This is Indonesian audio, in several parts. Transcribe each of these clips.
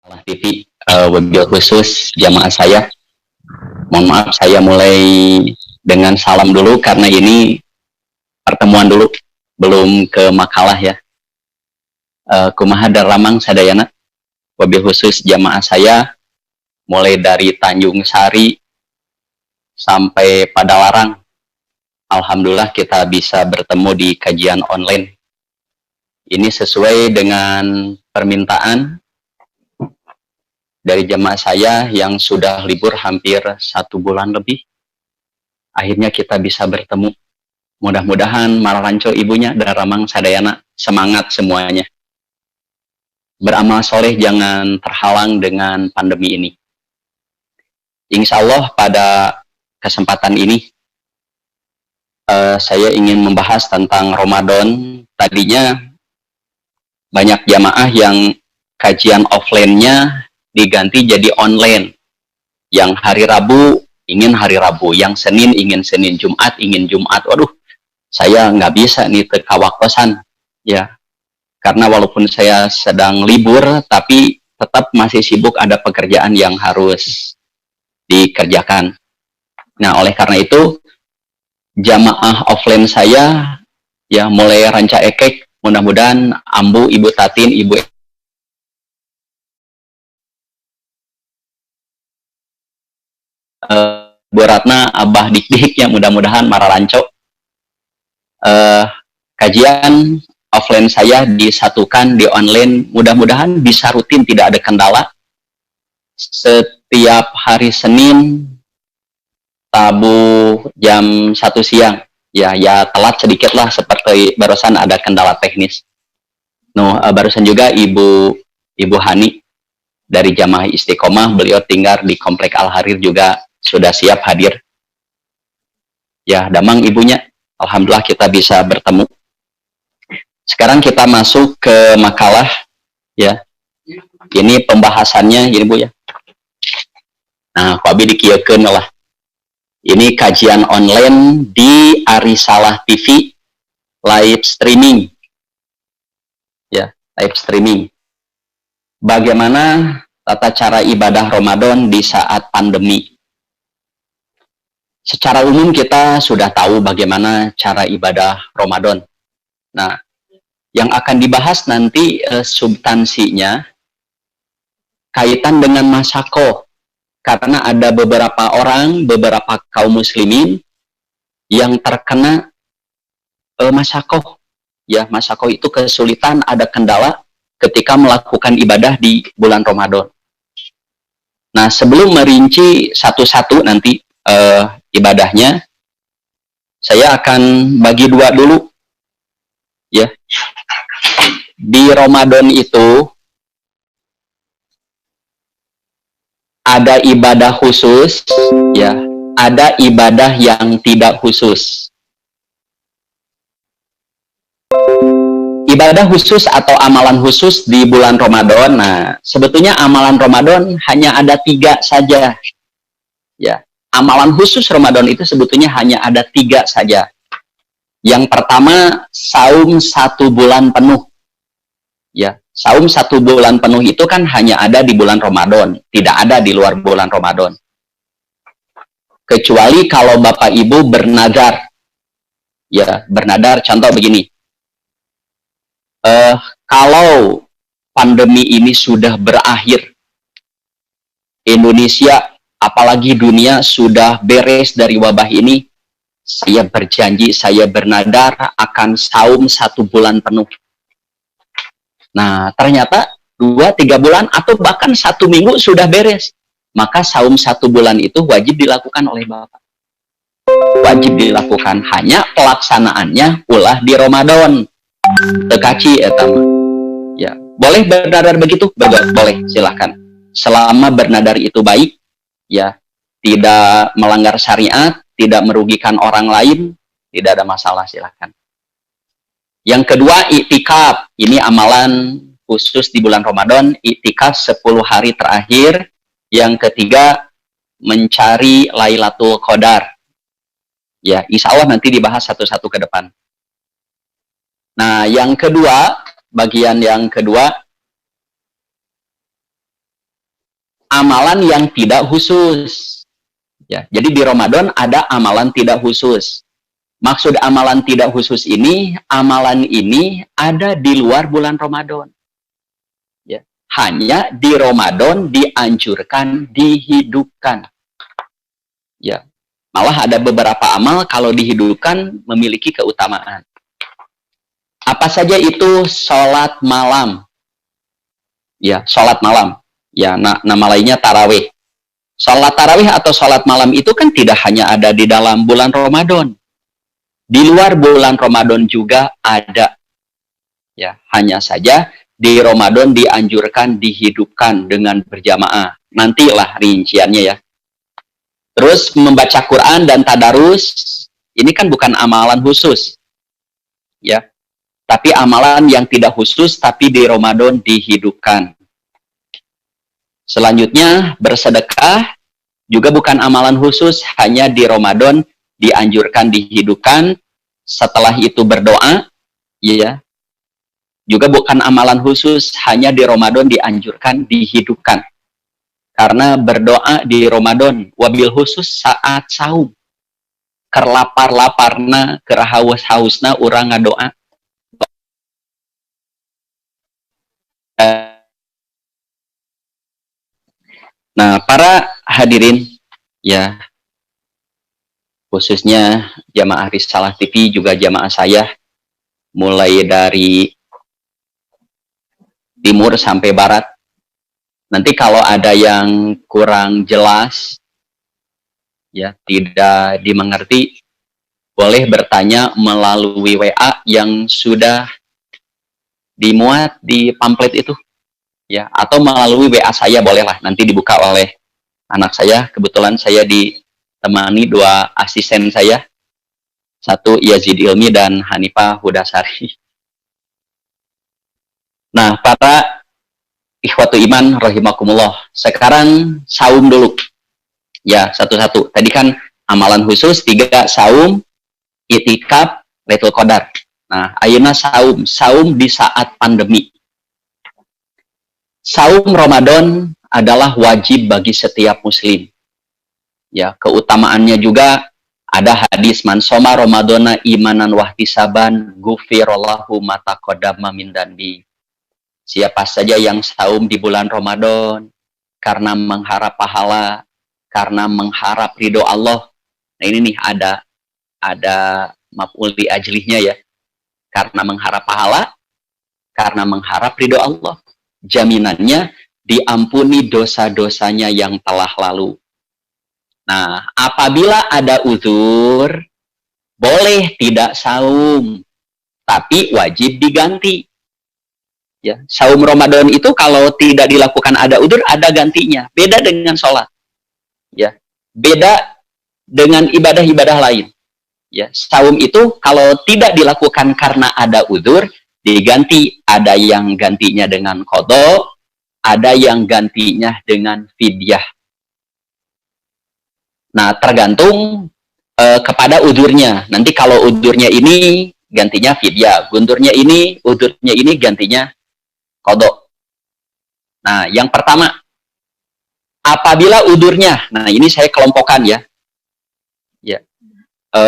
Salah TV, wabil khusus jamaah saya. Mohon maaf saya mulai dengan salam dulu karena ini pertemuan dulu, belum ke makalah ya. Kumaha daramang sadayana, wabil khusus jamaah saya mulai dari Tanjung Sari sampai Padalarang. Alhamdulillah kita bisa bertemu di kajian online. Ini sesuai dengan permintaan dari jemaah saya yang sudah libur hampir 1 bulan lebih. Akhirnya kita bisa bertemu. Mudah-mudahan Mararanco ibunya dan Ramang Sadayana semangat semuanya. Beramal soleh jangan terhalang dengan pandemi ini. Insya Allah pada kesempatan ini saya ingin membahas tentang Ramadan. Tadinya banyak jamaah yang kajian offline-nya diganti jadi online. Yang hari Rabu ingin hari Rabu, yang Senin ingin Senin, Jumat ingin Jumat. Waduh, saya nggak bisa nih kawaktosan ya, karena walaupun saya sedang libur tapi tetap masih sibuk, ada pekerjaan yang harus dikerjakan. Nah, oleh karena itu jamaah offline saya ya mulai ranca ekek, mudah-mudahan Ambu, Ibu Tatin, Ibu Bu Ratna, Abah Dik-Dik, yang mudah-mudahan Mararanco kajian offline saya disatukan di online, mudah-mudahan bisa rutin, tidak ada kendala. Setiap hari Senin Tabu jam 1 siang ya telat sedikit lah, seperti barusan ada kendala teknis. Barusan juga Ibu Hani dari Jamaah Istiqomah, beliau tinggal di Komplek Al-Harir, juga sudah siap hadir. Ya, damang ibunya. Alhamdulillah kita bisa bertemu. Sekarang kita masuk ke makalah ya. Ini pembahasannya ini Bu ya. Nah, Wabi dikieukeun lah. Ini kajian online di Arisalah TV live streaming. Ya, live streaming. Bagaimana tata cara ibadah Ramadan di saat pandemi? Secara umum kita sudah tahu bagaimana cara ibadah Ramadan. Nah, yang akan dibahas nanti substansinya kaitan dengan masako. Karena ada beberapa orang, beberapa kaum muslimin yang terkena masako. Ya, masako itu kesulitan, ada kendala ketika melakukan ibadah di bulan Ramadan. Nah, sebelum merinci satu-satu nanti ibadahnya, saya akan bagi dua dulu ya. Di Ramadan itu ada ibadah khusus ya, ada ibadah yang tidak khusus. Ibadah khusus atau amalan khusus di bulan Ramadan. Nah, sebetulnya amalan Ramadan hanya ada 3 saja ya. Amalan khusus Ramadan itu sebetulnya hanya ada 3 saja. Yang pertama, saum 1 bulan penuh. Ya, saum 1 bulan penuh itu kan hanya ada di bulan Ramadan, tidak ada di luar bulan Ramadan. Kecuali kalau Bapak Ibu bernadar. Ya, bernadar, contoh begini. Kalau pandemi ini sudah berakhir, Indonesia apalagi dunia sudah beres dari wabah ini, saya berjanji, saya bernadar akan saum 1 bulan penuh. Nah, ternyata 2-3 bulan atau bahkan 1 minggu sudah beres. Maka saum 1 bulan itu wajib dilakukan oleh Bapak. Wajib dilakukan, hanya pelaksanaannya ulah di Ramadan. Tekaci ya. Boleh bernadar begitu? Boleh, silahkan. Selama bernadar itu baik, ya, tidak melanggar syariat, tidak merugikan orang lain, tidak ada masalah, silahkan. Yang kedua, iktikaf. Ini amalan khusus di bulan Ramadan, iktikaf 10 hari terakhir. Yang ketiga, mencari Lailatul Qadar. Ya, insya Allah nanti dibahas satu-satu ke depan. Nah, yang kedua, bagian yang kedua, amalan yang tidak khusus. Ya, jadi di Ramadan ada amalan tidak khusus. Maksud amalan tidak khusus ini, amalan ini ada di luar bulan Ramadan. Ya, hanya di Ramadan dianjurkan, dihidupkan. Ya, malah ada beberapa amal kalau dihidupkan memiliki keutamaan. Apa saja itu? Sholat malam. Ya, sholat malam. Ya, nama lainnya tarawih. Sholat tarawih atau sholat malam itu kan tidak hanya ada di dalam bulan Ramadan. Di luar bulan Ramadan juga ada. Ya, hanya saja di Ramadan dianjurkan dihidupkan dengan berjamaah. Nantilah rinciannya ya. Terus membaca Quran dan tadarus, ini kan bukan amalan khusus. Ya. Tapi amalan yang tidak khusus tapi di Ramadan dihidupkan. Selanjutnya bersedekah juga bukan amalan khusus, hanya di Ramadan dianjurkan dihidupkan. Setelah itu berdoa, ya, juga bukan amalan khusus, hanya di Ramadan dianjurkan dihidupkan. Karena berdoa di Ramadan wabil khusus saat saum, kerlapar-laparna, kerahaus-hausna urang ngadoa. Nah, para hadirin, ya, khususnya jamaah Risalah TV, juga jamaah saya, mulai dari timur sampai barat. Nanti kalau ada yang kurang jelas, ya, tidak dimengerti, boleh bertanya melalui WA yang sudah dimuat di pamflet itu. Ya, atau melalui WA saya bolehlah, nanti dibuka oleh anak saya. Kebetulan saya ditemani dua asisten saya, satu Yazid Ilmi dan Hanifah Hudasari. Nah, para ikhwatu iman rahimakumullah, sekarang saum dulu ya, satu-satu. Tadi kan amalan khusus 3, saum, itikaf, Lailatul Qadar. Nah, ayeuna saum di saat pandemi. Saum Ramadan adalah wajib bagi setiap muslim. Ya, keutamaannya juga ada hadis man soma Ramadana imanan wahtisaban ghufirallahu ma taqaddama min dzanbi. Siapa saja yang saum di bulan Ramadan karena mengharap pahala, karena mengharap ridho Allah. Nah, ini nih ada maf'ul li ajlihnya ya. Karena mengharap pahala, karena mengharap ridho Allah. Jaminannya diampuni dosa-dosanya yang telah lalu. Nah, apabila ada uzur, boleh tidak saum, tapi wajib diganti. Ya, saum Ramadan itu kalau tidak dilakukan ada uzur, ada gantinya. Beda dengan sholat. Ya, beda dengan ibadah-ibadah lain. Ya, saum itu kalau tidak dilakukan karena ada uzur, diganti. Ada yang gantinya dengan qadha, ada yang gantinya dengan fidyah. Nah, tergantung kepada uzurnya. Nanti kalau uzurnya ini gantinya fidyah, uzurnya ini gantinya qadha. Nah, yang pertama, apabila uzurnya, nah ini saya kelompokkan ya. Ya.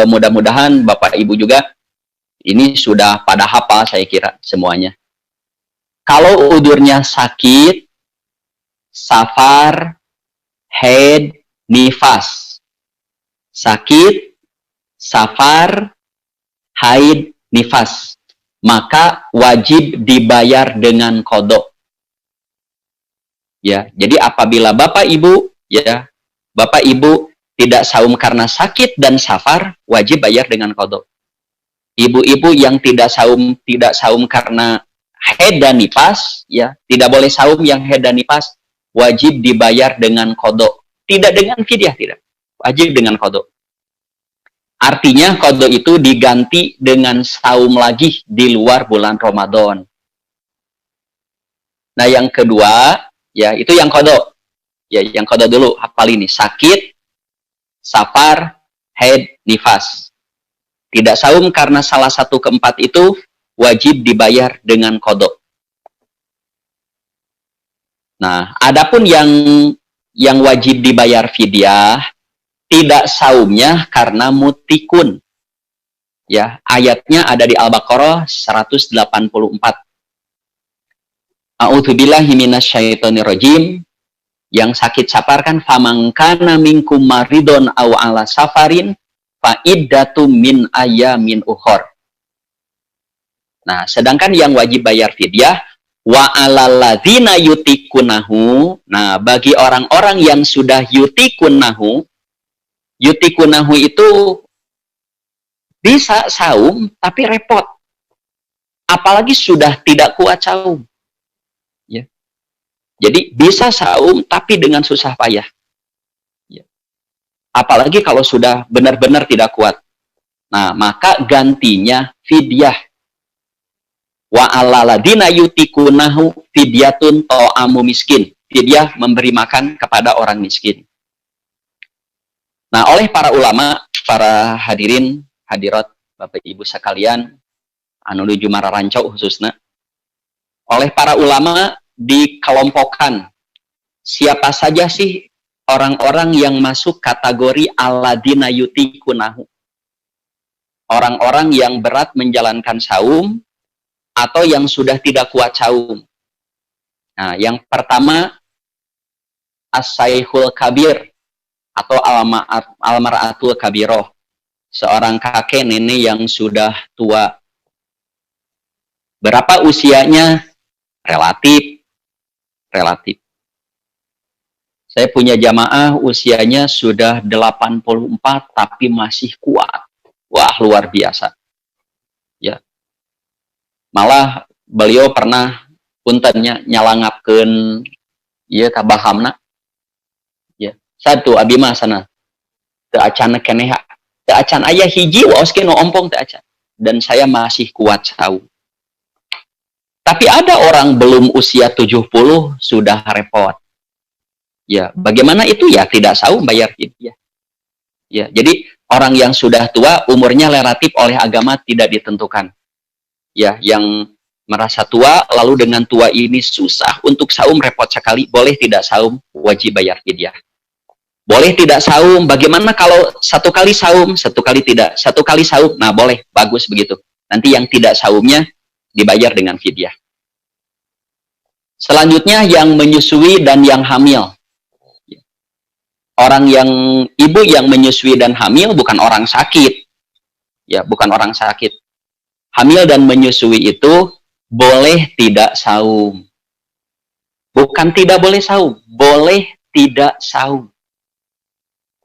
Mudah-mudahan Bapak Ibu juga ini sudah pada hafal, saya kira semuanya. Kalau udurnya sakit, safar, haid, nifas. Sakit, safar, haid, nifas. Maka wajib dibayar dengan qadha. Ya, jadi apabila Bapak Ibu, ya, Bapak Ibu tidak saum karena sakit dan safar, wajib bayar dengan qadha. Ibu-ibu yang tidak saum karena haid dan nifas, ya, tidak boleh saum yang haid dan nifas, wajib dibayar dengan qadha. Tidak dengan fidyah, tidak. Wajib dengan qadha. Artinya qadha itu diganti dengan saum lagi di luar bulan Ramadan. Nah, yang kedua, ya, itu yang qadha. Ya, yang qadha dulu, hafal ini. Sakit, safar, haid, nifas. Tidak saum karena salah satu keempat itu, wajib dibayar dengan qadha. Nah, adapun yang yang wajib dibayar fidyah, tidak saumnya karena mutikun. Ya, ayatnya ada di Al-Baqarah 184. A'udzubillahi minasyaitonirrajim. Yang sakit sapar kan famangkana minkum maridon aw ala safarin fa iddatum min ayamin ukhor. Nah, sedangkan yang wajib bayar fidyah wa alal ladzina yutikunahu. Nah, bagi orang-orang yang sudah yutikunahu itu bisa saum tapi repot. Apalagi sudah tidak kuat saum. Ya. Jadi bisa saum tapi dengan susah payah. Ya. Apalagi kalau sudah benar-benar tidak kuat. Nah, maka gantinya fidyah. Wa alaladina yutikunahu fidyatun ta'amu miskin. Fidyah memberi makan kepada orang miskin. Nah, oleh para ulama, para hadirin, hadirat, Bapak Ibu sekalian, anu nuju Mararancau khususnya, oleh para ulama dikelompokkan siapa saja sih orang-orang yang masuk kategori aladina yutikunahu. Orang-orang yang berat menjalankan saum atau yang sudah tidak kuat saum. Nah, yang pertama as-saihul kabir atau almar'atul kabiroh. Seorang kakek nenek yang sudah tua. Berapa usianya? Relatif. Saya punya jamaah usianya sudah 84 tapi masih kuat. Wah, luar biasa. Ya. Malah beliau pernah puntennya nyalangapkeun ieu ka bahamna. Ya. Satu abi mah sana. Teu acan keneh. Teu acan aya hiji waos ge nu ompong teu acan. Dan saya masih kuat saum. Tapi ada orang belum usia 70 sudah repot. Ya, bagaimana itu ya tidak saum bayar fidyah. Ya, jadi orang yang sudah tua umurnya relatif oleh agama tidak ditentukan. Ya, yang merasa tua lalu dengan tua ini susah untuk saum repot sekali, boleh tidak saum, wajib bayar fidyah. Boleh tidak saum, bagaimana kalau satu kali saum, satu kali tidak, satu kali saum, nah boleh, bagus begitu. Nanti yang tidak saumnya dibayar dengan fidyah. Selanjutnya yang menyusui dan yang hamil. Orang yang ibu yang menyusui dan hamil bukan orang sakit. Ya, bukan orang sakit. Hamil dan menyusui itu boleh tidak saum. Bukan tidak boleh saum, boleh tidak saum.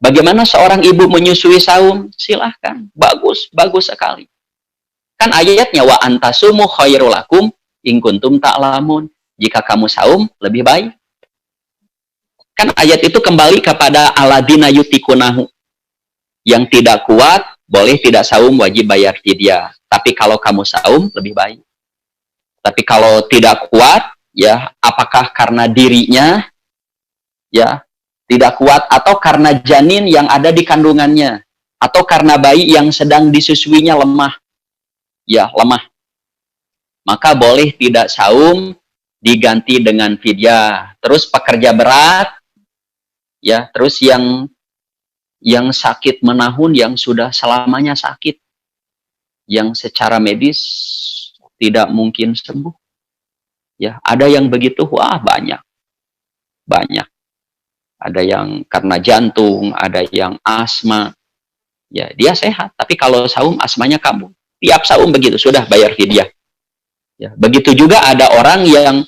Bagaimana seorang ibu menyusui saum? Silahkan, bagus sekali. Kan ayatnya wa antasumu khairul lakum in kuntum ta'lamun. Jika kamu saum, lebih baik. Kan ayat itu kembali kepada aladina yutikunahu. Yang tidak kuat, boleh tidak saum, wajib bayar fidyah. Tapi kalau kamu saum, lebih baik. Tapi kalau tidak kuat, ya, apakah karena dirinya, ya, tidak kuat, atau karena janin yang ada di kandungannya, atau karena bayi yang sedang disusuinya lemah. Ya, lemah. Maka boleh tidak saum, diganti dengan fidyah. Terus pekerja berat, ya, terus yang sakit menahun, yang sudah selamanya sakit, yang secara medis tidak mungkin sembuh. Ya, ada yang begitu, wah banyak. Ada yang karena jantung, ada yang asma. Ya, dia sehat, tapi kalau saum asmanya kambuh. Tiap saum begitu, sudah bayar fidyah. Ya, begitu juga ada orang yang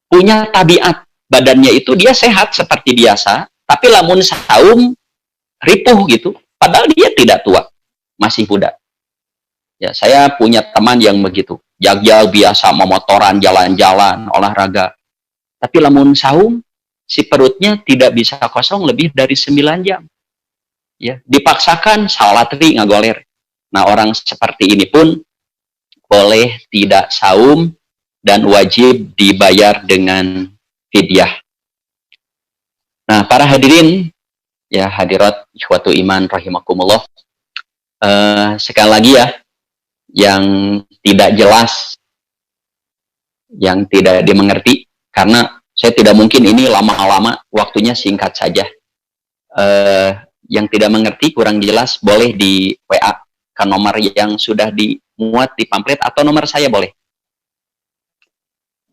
punya tabiat badannya itu dia sehat seperti biasa, tapi lamun saum ripuh gitu, padahal dia tidak tua, masih muda. Ya, saya punya teman yang begitu, jag-jag biasa memotoran, jalan-jalan, olahraga. Tapi lamun saum, si perutnya tidak bisa kosong lebih dari 9 jam. Ya, dipaksakan salatri ngagoler. Nah, orang seperti ini pun boleh tidak saum dan wajib dibayar dengan fidyah. Nah, para hadirin, ya hadirat ikhwatu iman rahimakumullah, sekali lagi ya, yang tidak jelas, yang tidak dimengerti, karena Saya tidak mungkin ini lama-lama, waktunya singkat saja. Yang tidak mengerti, kurang jelas, boleh di WA ke nomor yang sudah dimuat di pamflet atau nomor saya boleh.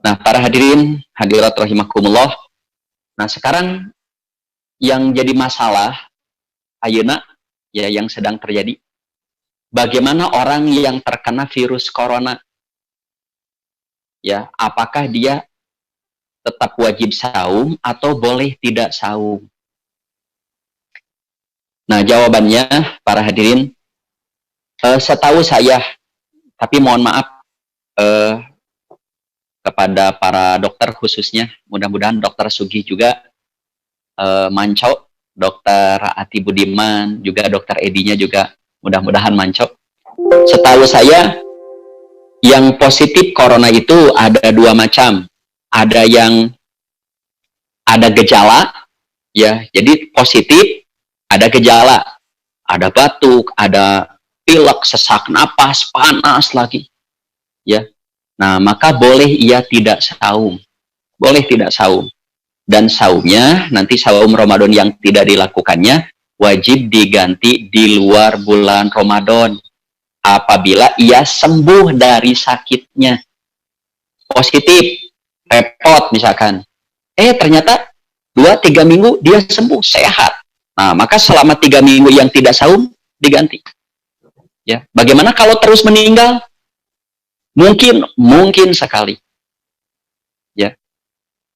Nah, para hadirin, hadirat rahimakumullah. Nah, sekarang yang jadi masalah ayeuna ya yang sedang terjadi, bagaimana orang yang terkena virus corona? Ya, apakah dia tetap wajib saum atau boleh tidak saum? Nah, jawabannya para hadirin, setahu saya, tapi mohon maaf kepada para dokter khususnya, mudah-mudahan dokter Sugi juga manco, dokter Ati Budiman, juga dokter Edinya juga mudah-mudahan manco. Setahu saya, yang positif corona itu ada dua macam. Ada yang ada gejala, ya, jadi positif, ada gejala, ada batuk, ada pilek, sesak napas, panas lagi, ya. Nah, maka boleh ia tidak saum, boleh tidak saum, dan saumnya nanti saum Ramadan yang tidak dilakukannya wajib diganti di luar bulan Ramadan apabila ia sembuh dari sakitnya. Positif, repot misalkan, ternyata 2-3 minggu dia sembuh, sehat. Nah, maka selama 3 minggu yang tidak saum diganti. Ya, bagaimana kalau terus meninggal? Mungkin sekali. Ya,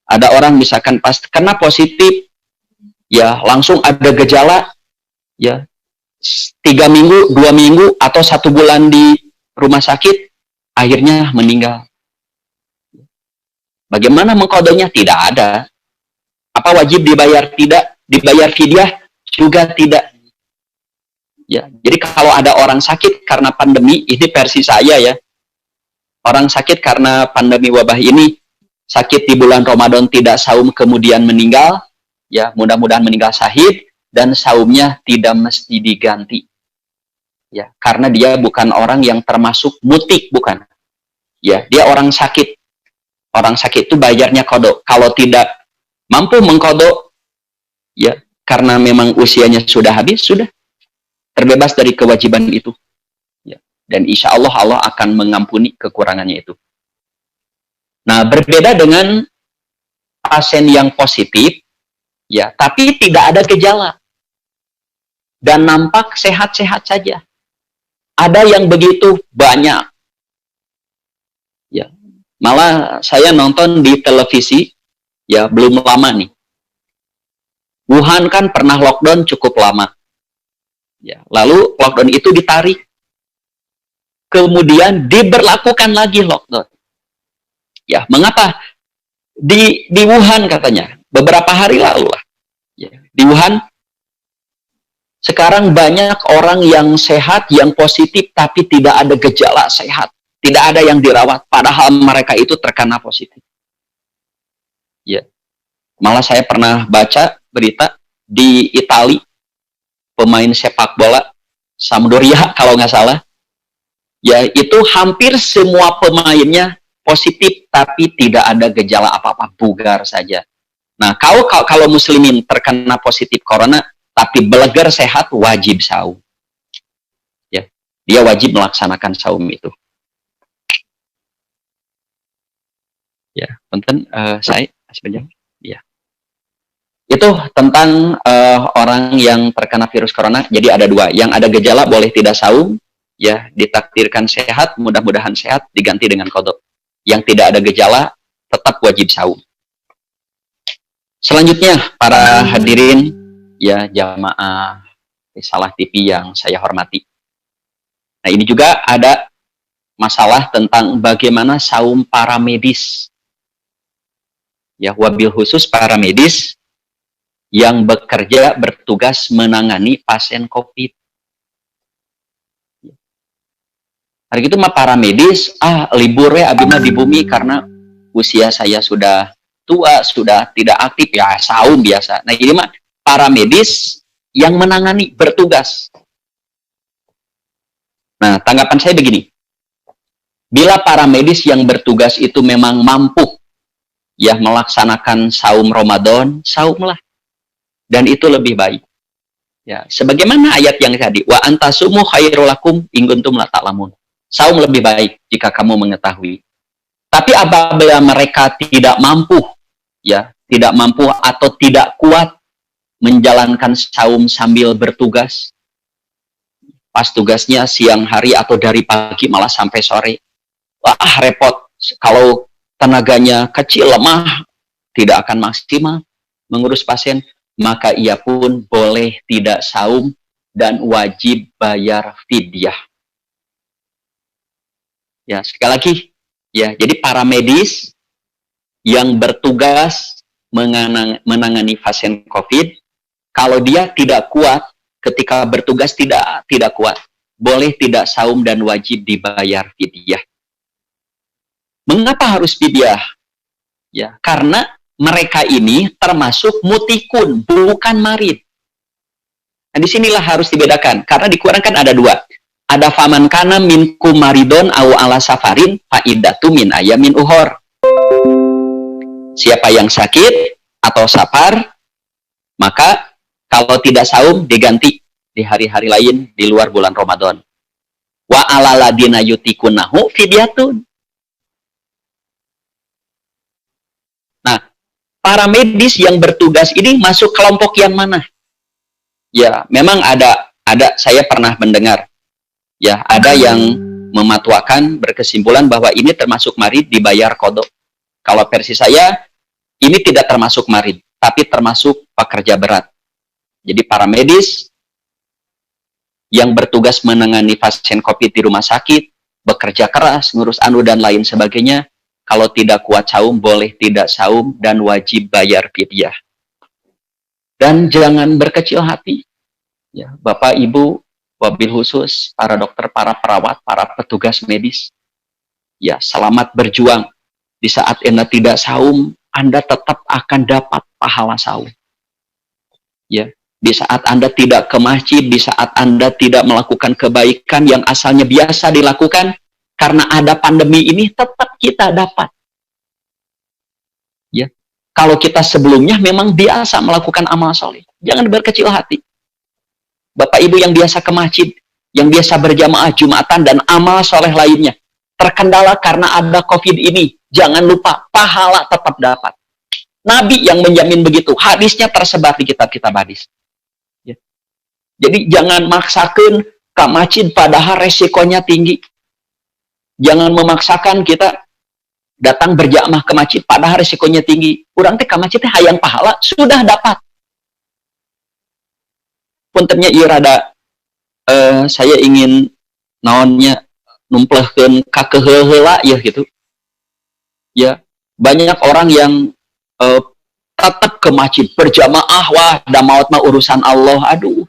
ada orang misalkan pas kena positif, ya langsung ada gejala, ya 3 minggu, 2 minggu atau 1 bulan di rumah sakit, akhirnya meninggal. Bagaimana mengkodenya? Tidak ada. Apa wajib dibayar? Tidak. Dibayar fidyah? Juga tidak. Ya, jadi kalau ada orang sakit karena pandemi, ini versi saya ya. Orang sakit karena pandemi wabah ini, sakit di bulan Ramadan tidak saum kemudian meninggal, ya mudah-mudahan meninggal syahid, dan saumnya tidak mesti diganti. Ya, karena dia bukan orang yang termasuk mutik, bukan. Ya, dia orang sakit. Orang sakit itu bayarnya kodok. Kalau tidak mampu mengkodok, ya karena memang usianya sudah habis, sudah terbebas dari kewajiban itu. Ya. Dan insya Allah Allah akan mengampuni kekurangannya itu. Nah, berbeda dengan pasien yang positif, ya, tapi tidak ada gejala dan nampak sehat-sehat saja. Ada yang begitu banyak. Ya. Malah saya nonton di televisi, ya belum lama nih. Wuhan kan pernah lockdown cukup lama. Ya, lalu lockdown itu ditarik. Kemudian diberlakukan lagi lockdown. Ya, mengapa? Di Wuhan katanya, beberapa hari lalu lah. Ya, di Wuhan, sekarang banyak orang yang sehat, yang positif, tapi tidak ada gejala sehat. Tidak ada yang dirawat, padahal mereka itu terkena positif. Ya. Malah saya pernah baca berita di Italia, pemain sepak bola, Sampdoria kalau nggak salah, ya itu hampir semua pemainnya positif, tapi tidak ada gejala apa-apa, bugar saja. Nah, kalau muslimin terkena positif corona, tapi belegar sehat, wajib saum. Ya, dia wajib melaksanakan saum itu. Ya, punten saya sebenarnya ya. Itu tentang orang yang terkena virus corona. Jadi ada dua, yang ada gejala boleh tidak saum, ya ditakdirkan sehat, mudah-mudahan sehat, diganti dengan qadha. Yang tidak ada gejala tetap wajib saum. Selanjutnya para hadirin ya jamaah Risalah TV yang saya hormati. Nah, ini juga ada masalah tentang bagaimana saum para medis. Ya, wabil khusus para medis yang bekerja bertugas menangani pasien COVID. Hari itu mah para medis, libur ya abimah di bumi karena usia saya sudah tua, sudah tidak aktif, ya saum biasa. Nah, ini mah para medis yang menangani, bertugas. Nah, tanggapan saya begini. Bila para medis yang bertugas itu memang mampu, ya melaksanakan saum Ramadan, saumlah. Dan itu lebih baik. Ya, sebagaimana ayat yang tadi, wa antasumu khairul lakum in kuntum la ta'lamun. Saum lebih baik jika kamu mengetahui. Tapi apabila mereka tidak mampu, ya, tidak mampu atau tidak kuat menjalankan saum sambil bertugas, pas tugasnya siang hari atau dari pagi malah sampai sore, wah repot. Kalau tenaganya kecil, lemah, tidak akan maksimal mengurus pasien, maka ia pun boleh tidak saum dan wajib bayar fidyah. Ya, sekali lagi, ya, jadi para medis yang bertugas menangani pasien COVID, kalau dia tidak kuat ketika bertugas, tidak kuat, boleh tidak saum dan wajib dibayar fidyah. Mengapa harus fidyah? Ya, karena mereka ini termasuk mutikun, bukan marid. Nah, disinilah harus dibedakan. Karena di Quran kan ada dua. Ada faman kana minkum maridon au ala safarin fa iddatu min ayamin uhor. Siapa yang sakit atau safar, maka kalau tidak saum diganti di hari-hari lain di luar bulan Ramadan. Wa ala ladina yutikunahu fidyatun. Nah, para medis yang bertugas ini masuk kelompok yang mana? Ya, memang ada saya pernah mendengar. Ya, ada yang mematwakan berkesimpulan bahwa ini termasuk marid dibayar qadha. Kalau versi saya, ini tidak termasuk marid, tapi termasuk pekerja berat. Jadi para medis yang bertugas menangani pasien COVID di rumah sakit, bekerja keras, ngurus anu dan lain sebagainya, kalau tidak kuat saum, boleh tidak saum dan wajib bayar fidyah. Dan jangan berkecil hati. Ya, Bapak, Ibu, wabil khusus, para dokter, para perawat, para petugas medis. Ya, selamat berjuang. Di saat Anda tidak saum, Anda tetap akan dapat pahala saum. Ya, di saat Anda tidak ke masjid, di saat Anda tidak melakukan kebaikan yang asalnya biasa dilakukan, karena ada pandemi ini tetap kita dapat. Ya, kalau kita sebelumnya memang biasa melakukan amal soleh, jangan berkecil hati. Bapak Ibu yang biasa ke masjid, yang biasa berjamaah Jumatan dan amal soleh lainnya, terkendala karena ada COVID ini, jangan lupa pahala tetap dapat. Nabi yang menjamin begitu, hadisnya tersebar di kitab-kitab hadis. Ya. Jadi jangan maksakan ke masjid padahal resikonya tinggi. Jangan memaksakan kita datang berjamaah ke masjid padahal resikonya tinggi. Urang teh ke masjid teh hayang pahala sudah dapat. Puntennya ieu rada saya ingin naonnya numplehkeun ka keheula ya gitu. Ya, banyak orang yang tetap ke masjid berjamaah, wah da maot mah urusan Allah. Aduh,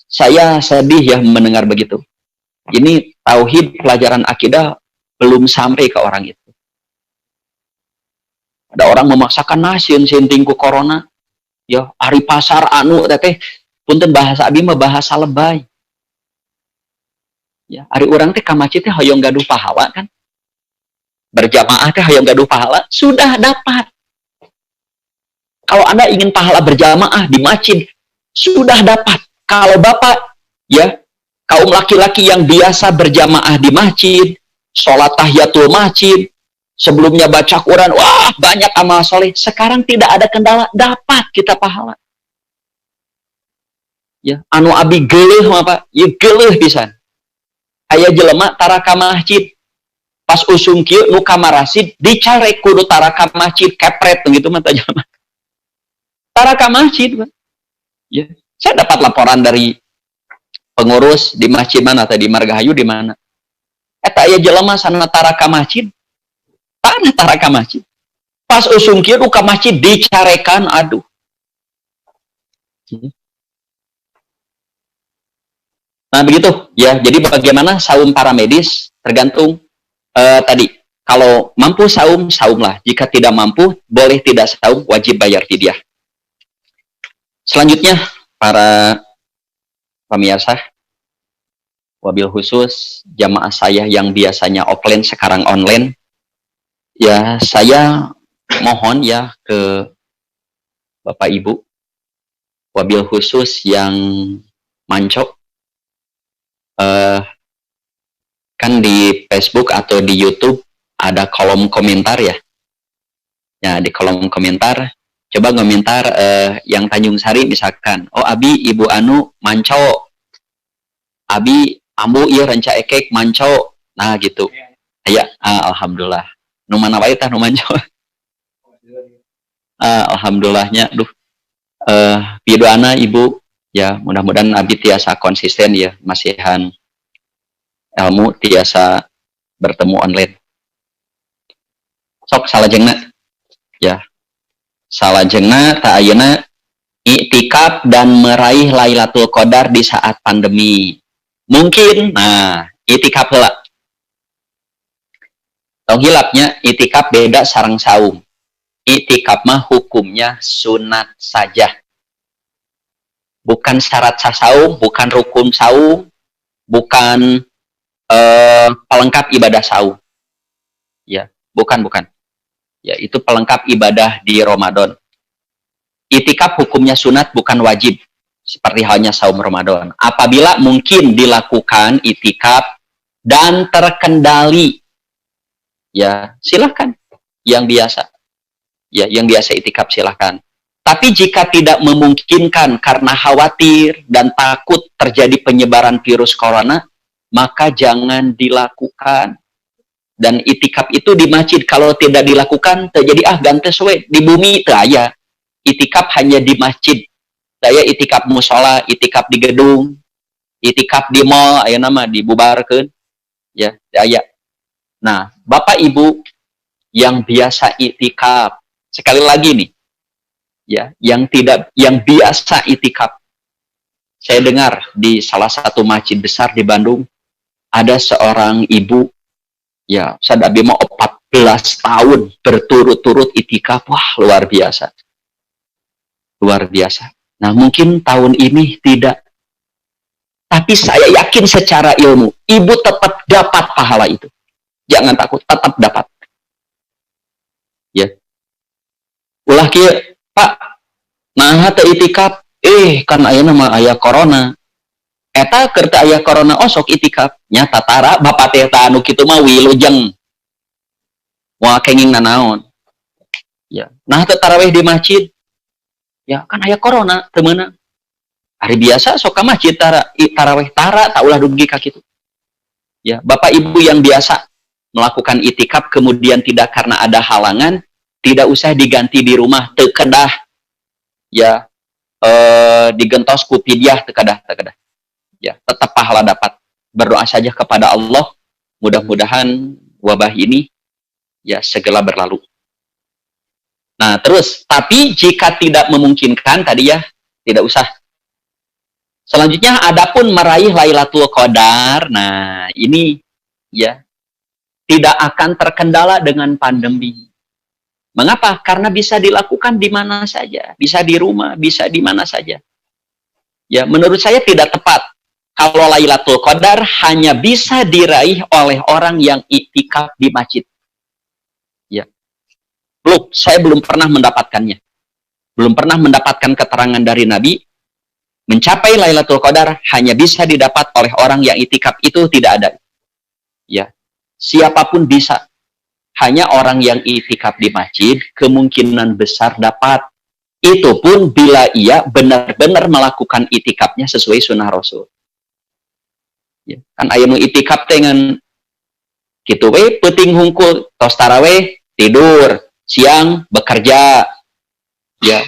saya sedih ya mendengar begitu. Ini tauhid pelajaran akidah belum sampai ke orang itu. Ada orang memaksakan nasin sintingku corona. Ya, hari pasar anu teh punten bahasa abi mah bahasa lebay. Ya, hari orang teh ka masjid teh hoyong gaduh pahala kan. Berjamaah teh hoyong gaduh pahala, sudah dapat. Kalau Anda ingin pahala berjamaah di masjid, sudah dapat. Kalau Bapak ya, kaum laki-laki yang biasa berjamaah di masjid, sholat tahiyatul masjid, sebelumnya baca Quran, wah banyak amal soleh. Sekarang tidak ada kendala, dapat kita pahala. Ya, anu abi geuleuh mah Pak, ya geuleuh pisan. Aya jelema tara ka masjid, pas usung kieu nu kamarasid dicarek kudu tara ka masjid, kepret gitu mah tah jelema. Tara ka masjid, Pak. Ya, saya dapat laporan dari pengurus di masjid mana tadi, Margahayu di mana. Eta aya jelema sana tara ka masjid. Tanah tara ka masjid. Pas usung kieu ka masjid dicarekan, aduh. Nah, begitu ya. Jadi bagaimana saum para medis tergantung tadi. Kalau mampu saum, saumlah. Jika tidak mampu, boleh tidak saum, wajib bayar fidyah. Selanjutnya, para pemirsa, wabil khusus jamaah saya yang biasanya offline sekarang online, ya saya mohon ya ke Bapak Ibu, wabil khusus yang mancok, kan di Facebook atau di YouTube ada kolom komentar ya. Ya, di kolom komentar coba komentar yang Tanjung Sari misalkan, oh abi ibu anu manco, abi ambu iya renca ekek manco, nah gitu ya. Alhamdulillah nu mana wae tah nu manco. Alhamdulillahnya duh pidoana ibu ya, mudah-mudahan abi tiasa konsisten ya masihan ilmu tiasa bertemu online. Sok salajengna ya, salajengna ta ayeuna iktikaf dan meraih Lailatul Qadar di saat pandemi. Mungkin, nah, iktikaf heula. Tong hilapnya iktikaf beda sareng saum. Iktikaf mah hukumnya sunat saja. Bukan syarat sasaum, bukan rukun saum, bukan pelengkap ibadah saum. Ya, bukan. Ya, itu pelengkap ibadah di Ramadan. Iktikaf hukumnya sunat, bukan wajib. Seperti halnya saum Ramadan. Apabila mungkin dilakukan iktikaf dan terkendali, ya silahkan. Yang biasa. Ya, yang biasa iktikaf silahkan. Tapi jika tidak memungkinkan karena khawatir dan takut terjadi penyebaran virus corona, maka jangan dilakukan. Dan itikaf itu di masjid, kalau tidak dilakukan terjadi gantes we di bumi teu aya. Itikaf hanya di masjid. Saya itikaf musola, itikaf di gedung, itikaf di mall, aya nama dibubarkeun. Ya, aya. Nah, Bapak Ibu yang biasa itikaf, sekali lagi nih. Ya, yang biasa itikaf. Saya dengar di salah satu masjid besar di Bandung ada seorang ibu, ya, sadabi mau 14 tahun berturut-turut itikaf. Wah, luar biasa. Luar biasa. Nah, mungkin tahun ini tidak. Tapi saya yakin secara ilmu, ibu tetap dapat pahala itu. Jangan takut, tetap dapat. Ya. Ulah kieu, Pak. Nah, teu itikaf, kan ayeuna mah aya corona. Eta keur teu aya corona sok itikaf. Nya tatara bapak teh anu kitu mah wilujeng. Moal kenging nanaon. Ya, nah teu tarawih di masjid. Ya, kan aya corona teu meunang. Hari biasa sok ka masjid tarawih tara tak ulah dugi ka kitu. Ya, Bapak Ibu yang biasa melakukan itikaf kemudian tidak karena ada halangan, tidak usah diganti di rumah, teu kedah. Ya, digentos ku pidyah teu kedah. Ya, tetap pahala dapat. Berdoa saja kepada Allah, mudah-mudahan wabah ini ya segera berlalu. Nah, terus, tapi jika tidak memungkinkan tadi ya, tidak usah. Selanjutnya, adapun meraih Lailatul Qadar, nah ini ya tidak akan terkendala dengan pandemi. Mengapa? Karena bisa dilakukan di mana saja, bisa di rumah, bisa di mana saja. Ya, menurut saya tidak tepat kalau Lailatul Qadar hanya bisa diraih oleh orang yang iktikaf di masjid. Ya. Saya belum pernah mendapatkannya. Belum pernah mendapatkan keterangan dari Nabi. Mencapai Lailatul Qadar hanya bisa didapat oleh orang yang iktikaf, itu tidak ada. Ya. Siapapun bisa. Hanya orang yang iktikaf di masjid kemungkinan besar dapat. Itu pun bila ia benar-benar melakukan iktikafnya sesuai sunnah Rasul. Ya. Kan aya nu iktikaf dengan kitu we peuting hungkul tos tarawih tidur, siang bekerja, ya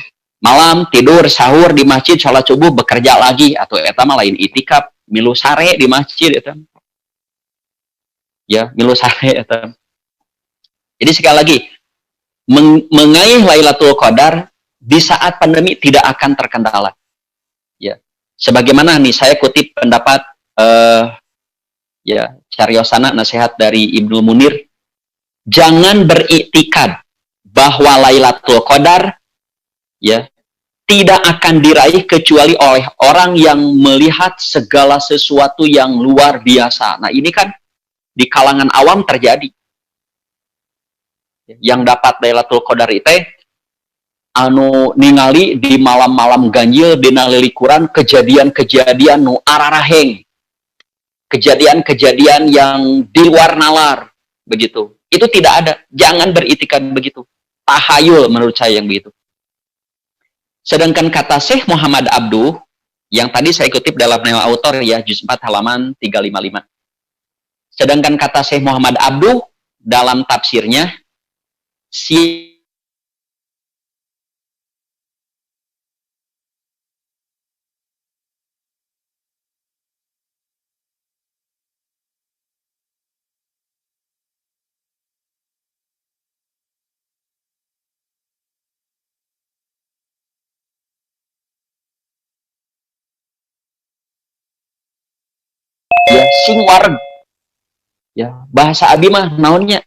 malam tidur, sahur di masjid, sholat subuh bekerja lagi, atau eta mah lain itikaf, milu sare di masjid eta. Ya, milu sare eta. Jadi sekali lagi, mengaih Lailatul Qadar di saat pandemi tidak akan terkendala. Ya, sebagaimana nih saya kutip pendapat ya cariosana nasihat dari Ibnu Munir, jangan beriktikad bahwa Lailatul Qadar ya tidak akan diraih kecuali oleh orang yang melihat segala sesuatu yang luar biasa. Nah, ini kan di kalangan awam terjadi. Yang dapat Lailatul Qadar itu anu ningali di malam-malam ganjil dina lilikuran kejadian-kejadian nu araraheng, kejadian-kejadian yang di luar nalar begitu. Itu tidak ada. Jangan beritikat begitu. Tahayul menurut saya yang begitu. Sedangkan kata Syekh Muhammad Abduh yang tadi saya kutip dalam Neo Autor ya, juz 4 halaman 355. Sedangkan kata Syekh Muhammad Abduh dalam tafsirnya, ya sing wareg ya bahasa abi mah naonnya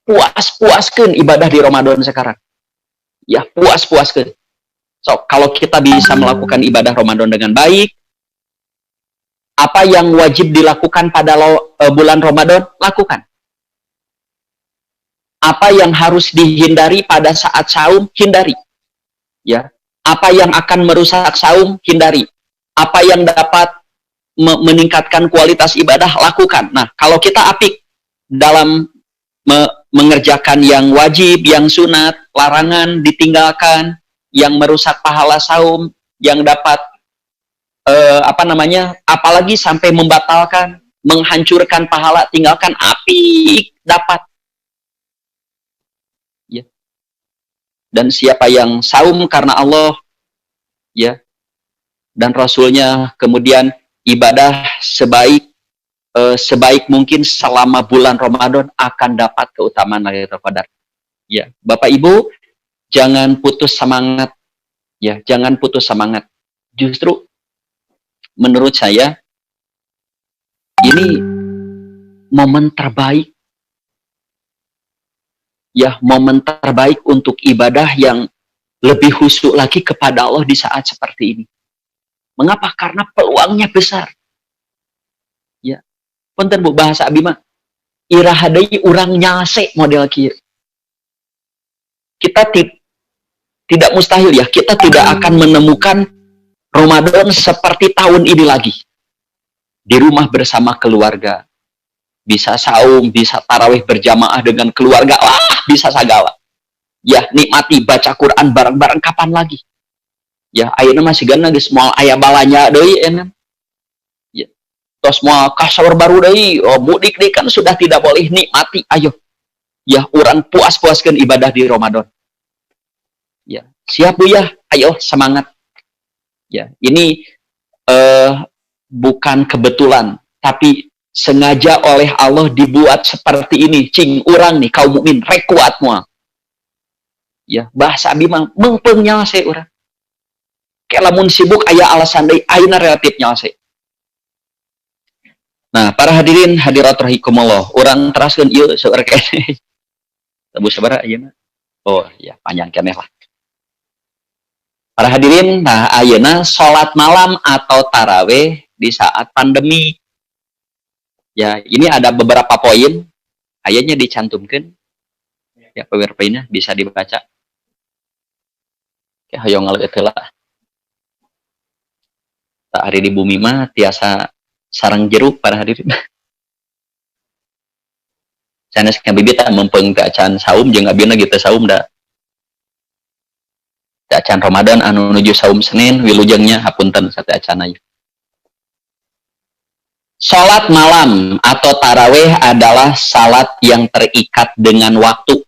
puas-puaskeun ibadah di Ramadan sekarang ya, puas-puaskeun. So kalau kita bisa melakukan ibadah Ramadan dengan baik, apa yang wajib dilakukan pada bulan Ramadan lakukan. Apa yang harus dihindari pada saat saum hindari ya. Apa yang akan merusak saum hindari. Apa yang dapat meningkatkan kualitas ibadah lakukan. Nah, kalau kita apik dalam mengerjakan yang wajib, yang sunat, larangan ditinggalkan, yang merusak pahala saum, yang dapat apalagi sampai membatalkan, menghancurkan pahala, tinggalkan, apik dapat. Ya. Dan siapa yang saum karena Allah, ya, dan Rasulnya, kemudian ibadah sebaik mungkin selama bulan Ramadan akan dapat keutamaan Lailatul Qadar. Ya, Bapak Ibu, jangan putus semangat. Ya, jangan putus semangat. Justru menurut saya ini momen terbaik. Ya, momen terbaik untuk ibadah yang lebih khusyuk lagi kepada Allah di saat seperti ini. Mengapa? Karena peluangnya besar. Ya. Punten Bu bahasa abi mah iraha deui urang nyase model kieu. Kita tidak mustahil ya, kita tidak akan menemukan Ramadan seperti tahun ini lagi. Di rumah bersama keluarga. Bisa saum, bisa tarawih berjamaah dengan keluarga, bisa segala. Ya, nikmati baca Quran bareng-bareng kapan lagi? Ya, ayeuna masih gana geus moal aya balanya deui enan. Ya. Tos moal kasawur baru deui, mudik deui kan sudah tidak boleh, nikmati. Ayo. Ya, urang puas-puaskeun ibadah di Ramadan. Ya, siap Bu ya. Ayo semangat. Ya, ini bukan kebetulan, tapi sengaja oleh Allah dibuat seperti ini. Cing urang nih kaum mukmin rek kuat moal. Ya, bahasa abi mah meungpeung nyase urang. Kelamun sibuk aya alasan deui ayeuna relatif nyase. Nah, para hadirin hadirat rahikumullah, urang teraskeun ieu seueur keneh. Tebu sabaraha ayeuna? Oh, ya panjang keneh lah. Para hadirin, nah ayeuna salat malam atau tarawih di saat pandemi. Ya, ini ada beberapa poin ayatnya dicantumkan. Ya, PowerPoint-nya bisa dibaca. Oke, hayang ngaleut heula. Tak hari di bumi mah tiasa sarang jeruk para hadirin. Sanes kabibita mempeng ke acan saum jeung abieuna gitu saum da. Da acan Ramadan anu nuju saum Senin wilujengnya hapunten sate acan aya. Salat malam atau tarawih adalah salat yang terikat dengan waktu.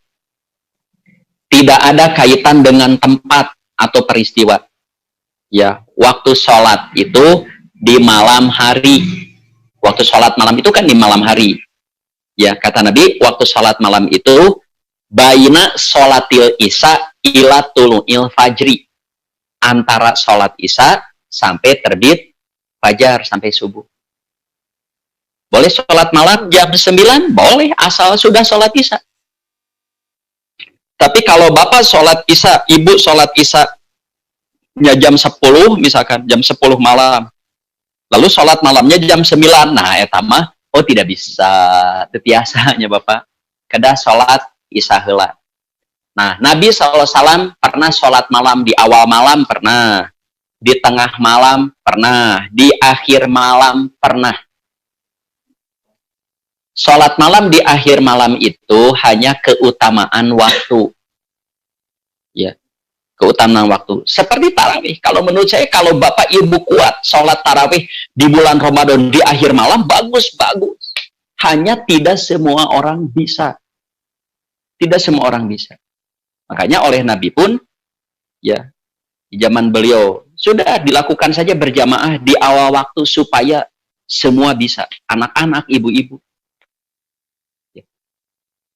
Tidak ada kaitan dengan tempat atau peristiwa. Ya, waktu sholat itu di malam hari. Waktu sholat malam itu kan di malam hari. Ya, kata Nabi, waktu sholat malam itu baina sholatil isya ila tulu'il fajri. Antara sholat isya sampai terbit fajar, sampai subuh. Boleh sholat malam jam 9? Boleh, asal sudah sholat isya. Tapi kalau bapak sholat isya, ibu sholat isya ya jam 10 misalkan, jam 10 malam. Lalu sholat malamnya jam 9. Nah, eta mah, oh tidak bisa. Tetiasanya Bapak. kedah sholat isya heula. Nah, Nabi SAW pernah sholat malam di awal malam, pernah di tengah malam, pernah di akhir malam, pernah. Sholat malam di akhir malam itu hanya keutamaan waktu, ya, keutamaan waktu. Seperti tarawih. Kalau menurut saya, kalau bapak ibu kuat sholat tarawih di bulan Ramadan di akhir malam, bagus. Hanya tidak semua orang bisa. Tidak semua orang bisa. Makanya oleh Nabi pun, ya, di zaman beliau sudah dilakukan saja berjamaah di awal waktu supaya semua bisa. Anak-anak, ibu-ibu.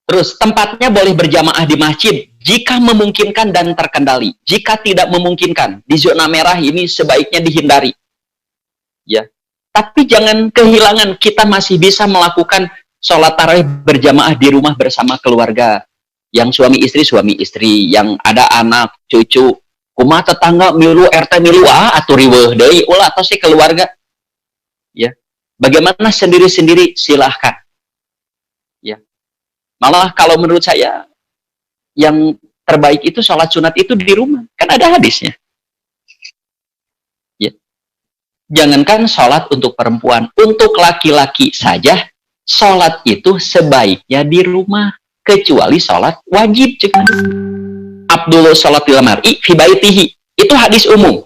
Terus tempatnya boleh berjamaah di masjid jika memungkinkan dan terkendali. Jika tidak memungkinkan, di zona merah ini sebaiknya dihindari. Ya. Tapi jangan kehilangan, kita masih bisa melakukan sholat tarawih berjamaah di rumah bersama keluarga. Yang suami istri, yang ada anak, cucu, kumaha tetangga milu RT milu atuh riweuh deui ulah tos keluarga. Ya. Bagaimana sendiri-sendiri silahkan. Ya. Malah kalau menurut saya yang terbaik itu sholat sunat itu di rumah. Kan ada hadisnya. Ya. Jangankan sholat untuk perempuan. Untuk laki-laki saja, sholat itu sebaiknya di rumah. Kecuali sholat wajib. Abdullah sholatil mar'i fi baitihi. Itu hadis umum.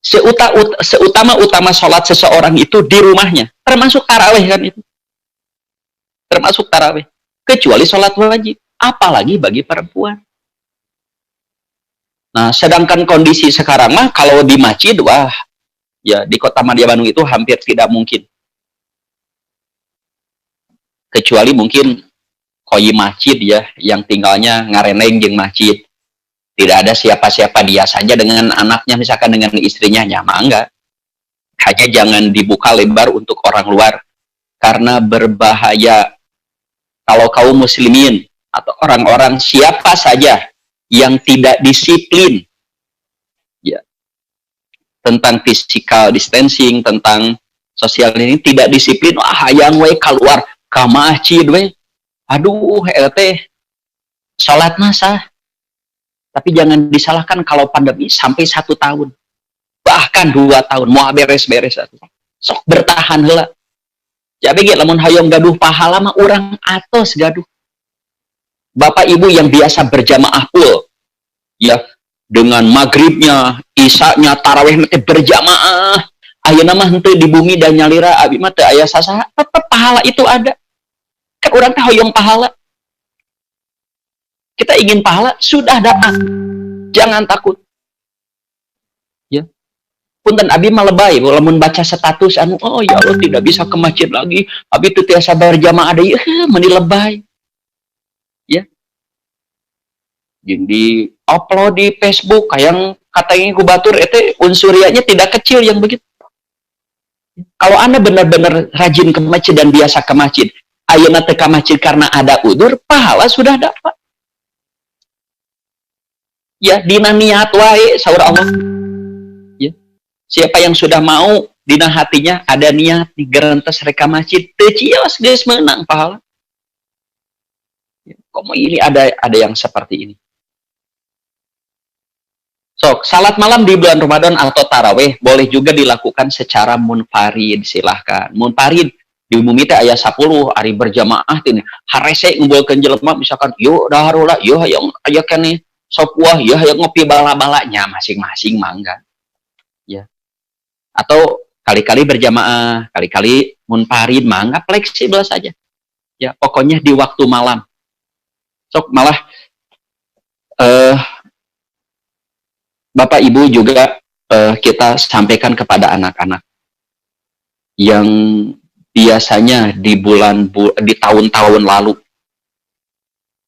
Seutama sholat seseorang itu di rumahnya. Termasuk tarawih kan itu. Termasuk tarawih. Kecuali sholat wajib, apalagi bagi perempuan. Nah, sedangkan kondisi sekarang mah kalau di masjid, wah, ya di kota Madya Bandung itu hampir tidak mungkin. Kecuali mungkin koi masjid ya, yang tinggalnya ngareneng jeung masjid. Tidak ada siapa-siapa, dia saja dengan anaknya, misalkan dengan istrinya, nyama enggak. Hanya jangan dibuka lebar untuk orang luar, karena berbahaya. Kalau kaum muslimin atau orang-orang siapa saja yang tidak disiplin, ya, tentang physical distancing, tentang sosial ini tidak disiplin, wah hayang we keluar ke masjid we, aduh teh sholat masa. Tapi jangan disalahkan kalau pandemi sampai 1 tahun, bahkan 2 tahun mau beres-beres, sok bertahan heula. Jadi lamun hayong gaduh pahala mah urang atos gaduh. Bapak ibu yang biasa berjamaah full, ya, dengan maghribnya, isanya, tarawih nanti berjamaah, ayeuna mah henteu di bumi dan nyalira abi mah teu aya sasaha, tetep pahala itu ada. Kan urang teh hoyong pahala. Kita ingin pahala, sudah datang. Jangan takut. Ya. Punten abi mah lebay, lamun baca status anu, oh ya Allah tidak bisa ke masjid lagi, abi teu tiasa berjamaah deui, meni lebay. Ya. Jeung di upload di Facebook kayang katanya ku batur itu unsurianya tidak kecil yang begitu. Kalau Anda benar-benar rajin ke masjid dan biasa ke masjid, ayeuna teu ka masjid karena ada udzur, pahala sudah dapat. Ya, dina niat wae saur Allah. Siapa yang sudah mau dina hatinya ada niat digerentes reka masjid, teu cios geus meunang pahala. Kok ini ada yang seperti ini. Sok, salat malam di bulan Ramadan atau tarawih boleh juga dilakukan secara munfarid, silahkan. Munfarid di umum teh aya 10 ari berjamaah teh harese ngumpulkeun jelema misalkan yuk daharola yuk hayang aya keneh sop wah yuk hayang ngopi bala-balanya masing-masing mangga. Ya. Atau kali-kali berjamaah, kali-kali munfarid, mangga fleksibel saja. Ya, pokoknya di waktu malam. Sok malah Bapak Ibu juga kita sampaikan kepada anak-anak yang biasanya di tahun-tahun lalu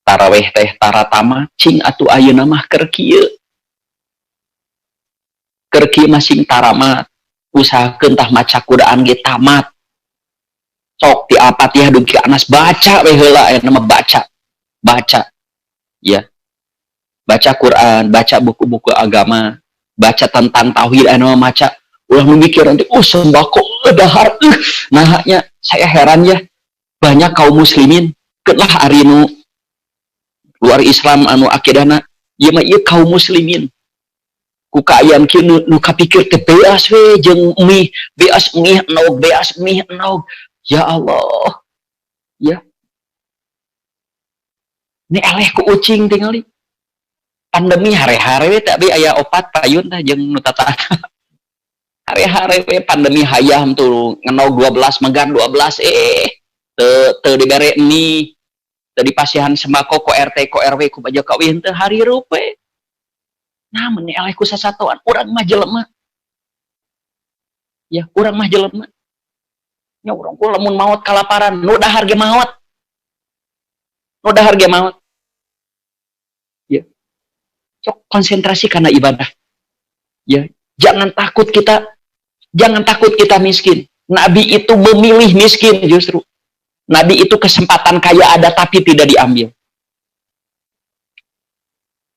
taraweh teh taratama cing atuh ayeuna mah keur kieu masing taramat, usahakeun tah maca Quran ge tamat. Sok ti Al-Fatihah dugi anas baca we heula aya nama baca. Ya. Baca Quran, baca buku-buku agama, baca tentang tauhid aya nama maca. Ulah mikir nanti sembako dahar. Nahnya saya heran ya. Banyak kaum muslimin Kenlah ari nu luar Islam anu akidana ieu mah ieu kaum muslimin ku kaayaan kieu nu kapikir teh beas we jeung mie beas mie enog beas mie enog ya Allah ya ini eleh ku ucing tingali pandemi hare-hare we tapi aya opat payun tah jeung nu tata hare-hare we pandemi hayam tuh ngenog 12 megar 12 teu dibere mie teu dipasihan sembako ku RT ku RW ku baja kawin teh hari rupe namun eleh ku sasatoan urang mah jelema ya urang mah jelema nya urang ku lamun maot kalaparan nu dahar ge maot ya cok konsentrasi karena ibadah ya jangan takut kita miskin. Nabi itu memilih miskin justru. Nabi itu kesempatan kaya ada tapi tidak diambil.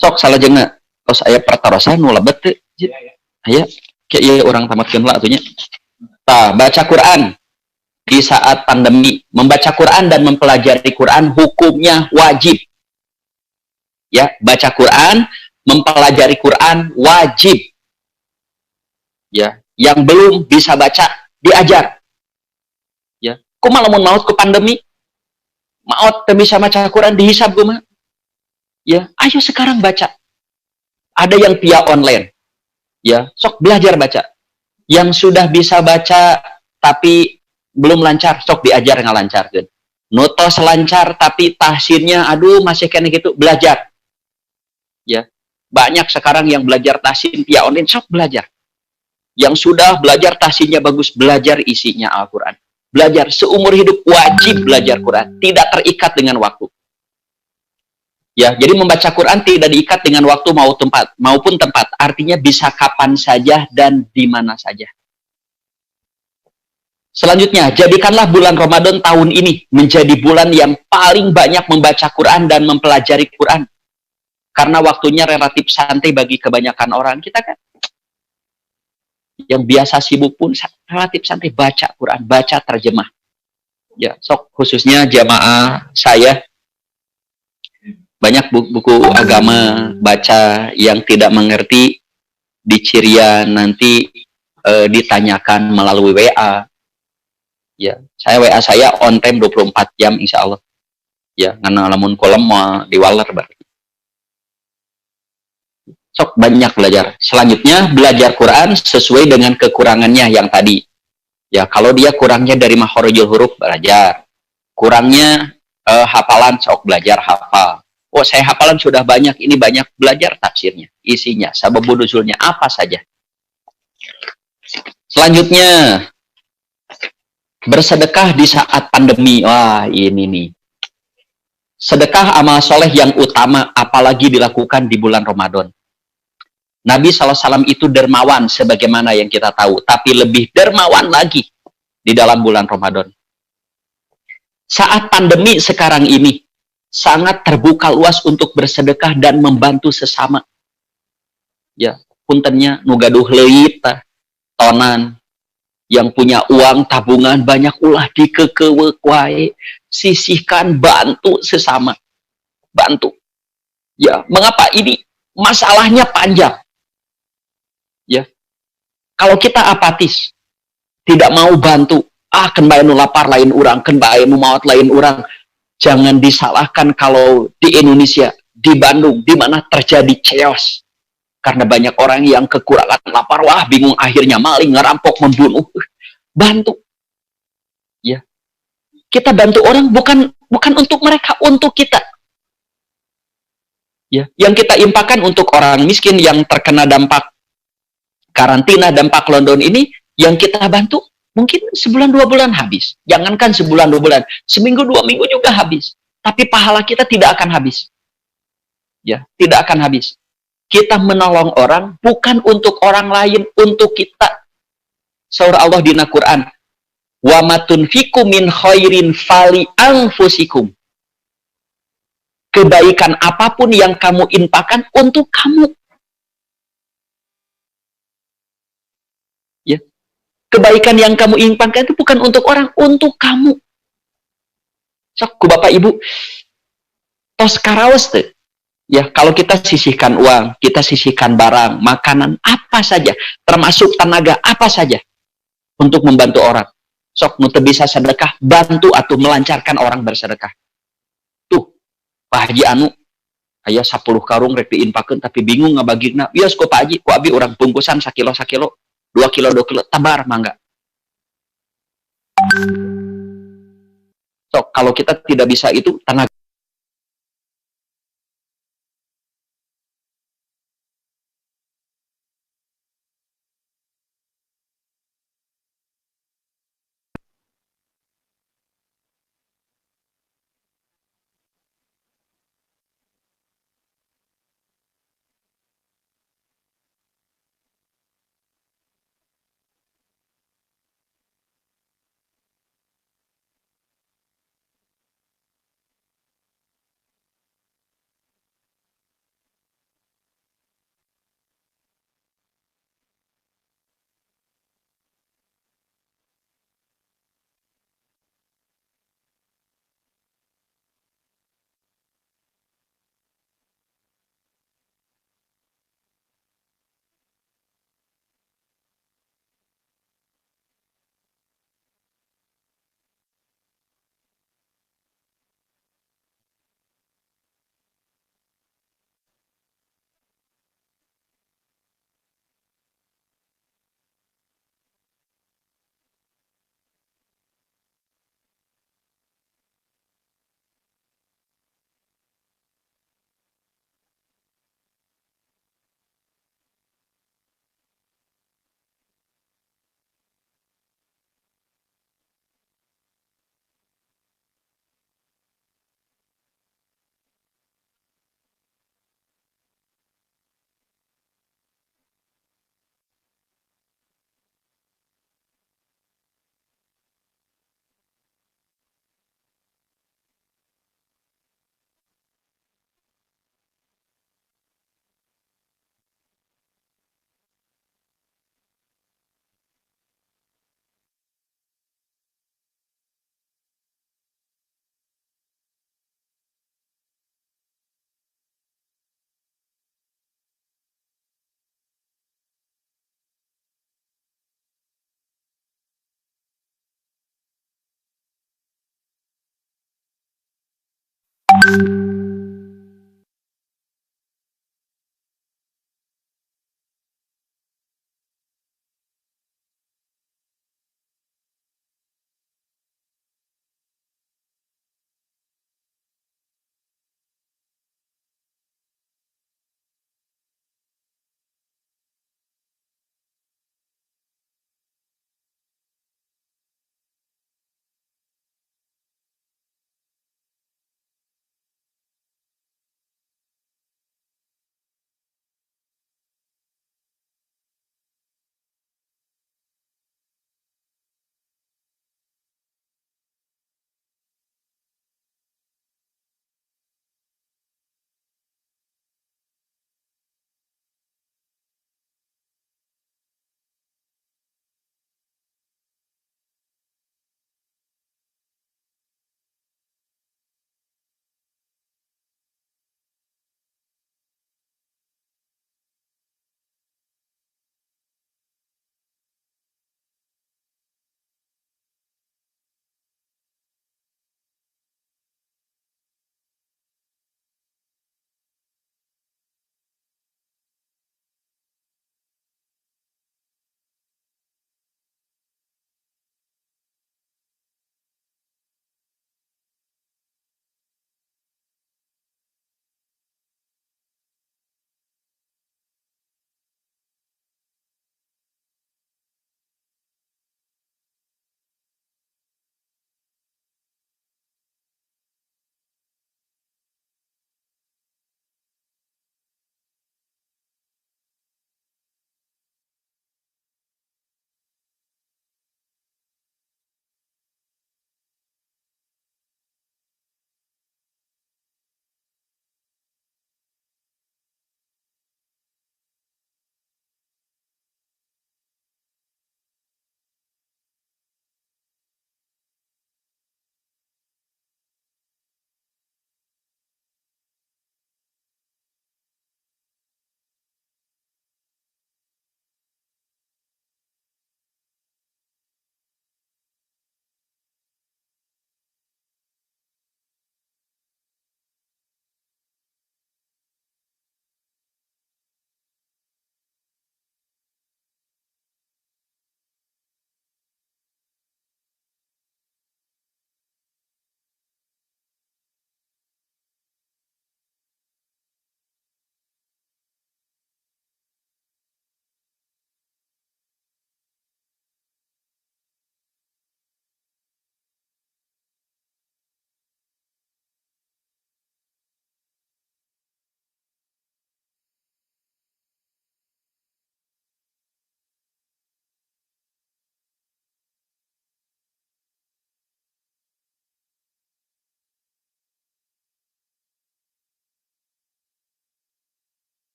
Sok salah jenga tos aya pertarosan nu lebet teh. Aya kayak orang tamatkeun lah atunya. Tah baca Quran di saat pandemi, membaca Quran dan mempelajari Quran hukumnya wajib. Ya, baca Quran, mempelajari Quran wajib. Ya, yang belum bisa baca diajar. Ya, kumaha lamun maot ku pandemi? Maot teu bisa baca Quran dihisab kumaha? Ya, ayo sekarang baca. Ada yang via online. Ya, sok belajar baca. Yang sudah bisa baca tapi belum lancar, sok diajar ngalancarkeun. Nu tos lancar tapi tahsinnya aduh masih kene gitu, belajar. Ya. Banyak sekarang yang belajar tahsin via online, sok belajar. Yang sudah belajar tahsinnya bagus, belajar isinya Al-Qur'an. Belajar seumur hidup wajib belajar Quran, tidak terikat dengan waktu. Ya, jadi membaca Quran tidak diikat dengan waktu maupun tempat. Artinya bisa kapan saja dan di mana saja. Selanjutnya, jadikanlah bulan Ramadan tahun ini menjadi bulan yang paling banyak membaca Quran dan mempelajari Quran. Karena waktunya relatif santai bagi kebanyakan orang kita kan. Yang biasa sibuk pun relatif santai baca Quran, baca terjemah. Ya, sok khususnya jamaah saya banyak buku agama baca yang tidak mengerti di Cirian nanti ditanyakan melalui WA. Ya, WA saya on time 24 jam insya Allah. Ya, karena lamun kolom mau diwaler berarti. Sok banyak belajar. Selanjutnya belajar Quran sesuai dengan kekurangannya yang tadi. Ya, kalau dia kurangnya dari makharijul huruf belajar. Kurangnya hafalan sok belajar hafal. Oh, saya hafalan sudah banyak, ini banyak belajar tafsirnya, isinya, sababun nuzulnya apa saja. Selanjutnya bersedekah di saat pandemi. Wah, ini nih. Sedekah amal soleh yang utama apalagi dilakukan di bulan Ramadan. Nabi SAW itu dermawan sebagaimana yang kita tahu, tapi lebih dermawan lagi di dalam bulan Ramadan. Saat pandemi sekarang ini, sangat terbuka luas untuk bersedekah dan membantu sesama. Ya, puntennya nu gaduh leuit tonan yang punya uang tabungan banyak ulah dikekeweuk wae, sisihkan bantu sesama. Bantu. Ya, mengapa ini masalahnya panjang? Ya. Kalau kita apatis, tidak mau bantu, kan bae nu lapar lain urang, kan bae nu maot lain urang. Jangan disalahkan kalau di Indonesia, di Bandung, di mana terjadi chaos. Karena banyak orang yang kekurangan lapar, wah bingung akhirnya maling, ngerampok, membunuh. Bantu. Ya. Kita bantu orang bukan untuk mereka, untuk kita. Ya. Yang kita impakkan untuk orang miskin yang terkena dampak karantina, dampak London ini, yang kita bantu mungkin sebulan 2 bulan habis. Jangankan sebulan 2 bulan, seminggu 2 minggu juga habis. Tapi pahala kita tidak akan habis. Ya, tidak akan habis. Kita menolong orang bukan untuk orang lain, untuk kita. Surah Allah di Al-Qur'an, "Wa ma tunfiqu min khairin fali anfusikum." Kebaikan apapun yang kamu infakkan untuk kamu. Ya. Kebaikan yang kamu infakkan itu bukan untuk orang, untuk kamu. Sok ku Bapak Ibu tos karaos teh. Ya, kalau kita sisihkan uang, kita sisihkan barang, makanan, apa saja, termasuk tenaga, apa saja, untuk membantu orang. Sok nu teu bisa sedekah, bantu atau melancarkan orang bersedekah. Tuh, Pak Haji anu, aya 10 karung rek diinpakeun tapi bingung ngabagina. Ios ku Pak Haji, ku abi urang bungkusan sakilo sakilo, 2 kilo 2 kilo, tabar mangga. Sok, kalau kita tidak bisa itu, tenaga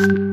Wabarakatuh.